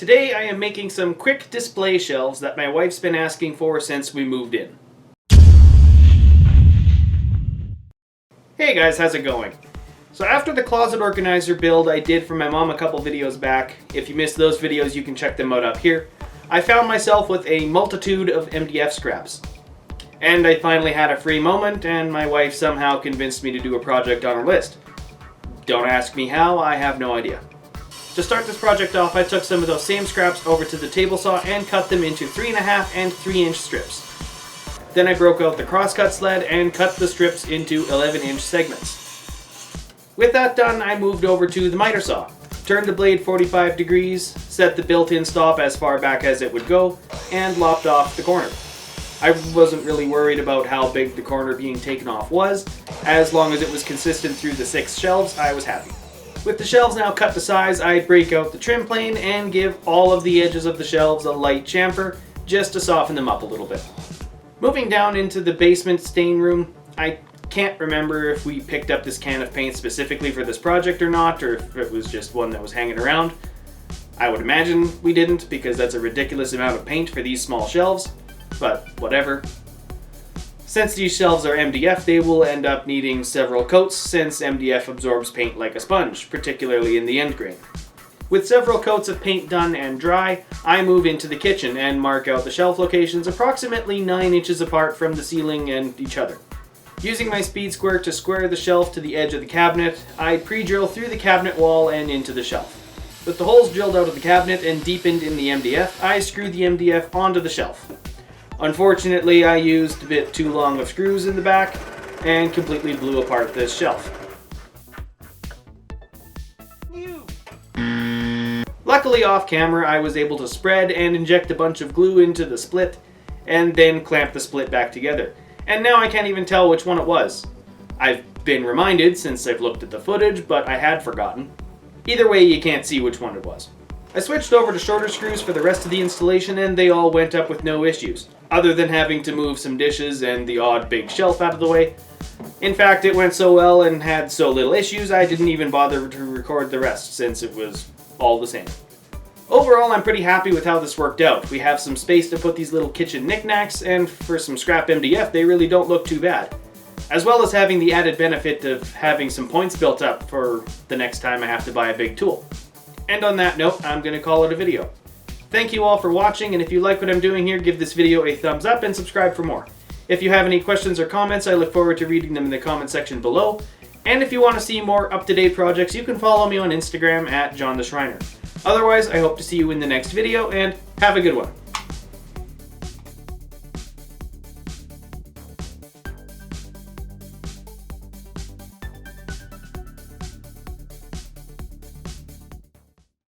Today I am making some quick display shelves that my wife's been asking for since we moved in. Hey guys, how's it going? So after the closet organizer build I did for my mom a couple videos back, if you missed those videos you can check them out up here, I found myself with a multitude of MDF scraps. And I finally had a free moment and my wife somehow convinced me to do a project on her list. Don't ask me how, I have no idea. To start this project off, I took some of those same scraps over to the table saw and cut them into 3.5 and 3-inch strips. Then I broke out the crosscut sled and cut the strips into 11-inch segments. With that done, I moved over to the miter saw, turned the blade 45 degrees, set the built-in stop as far back as it would go, and lopped off the corner. I wasn't really worried about how big the corner being taken off was. As long as it was consistent through the 6 shelves, I was happy. With the shelves now cut to size, I break out the trim plane and give all of the edges of the shelves a light chamfer just to soften them up a little bit. Moving down into the basement stain room, I can't remember if we picked up this can of paint specifically for this project or not, or if it was just one that was hanging around. I would imagine we didn't, because that's a ridiculous amount of paint for these small shelves, but whatever. Since these shelves are MDF, they will end up needing several coats since MDF absorbs paint like a sponge, particularly in the end grain. With several coats of paint done and dry, I move into the kitchen and mark out the shelf locations approximately 9 inches apart from the ceiling and each other. Using my speed square to square the shelf to the edge of the cabinet, I pre-drill through the cabinet wall and into the shelf. With the holes drilled out of the cabinet and deepened in the MDF, I screw the MDF onto the shelf. Unfortunately, I used a bit too long of screws in the back and completely blew apart this shelf. Luckily off camera, I was able to spread and inject a bunch of glue into the split and then clamp the split back together. And now I can't even tell which one it was. I've been reminded since I've looked at the footage, but I had forgotten. Either way, you can't see which one it was. I switched over to shorter screws for the rest of the installation and they all went up with no issues, other than having to move some dishes and the odd big shelf out of the way. In fact, it went so well and had so little issues I didn't even bother to record the rest since it was all the same. Overall, I'm pretty happy with how this worked out. We have some space to put these little kitchen knickknacks, and for some scrap MDF they really don't look too bad. As well as having the added benefit of having some points built up for the next time I have to buy a big tool. And on that note, I'm going to call it a video. Thank you all for watching, and if you like what I'm doing here, give this video a thumbs up and subscribe for more. If you have any questions or comments, I look forward to reading them in the comment section below. And if you want to see more up-to-date projects, you can follow me on Instagram at Schreiner. Otherwise, I hope to see you in the next video, and have a good one.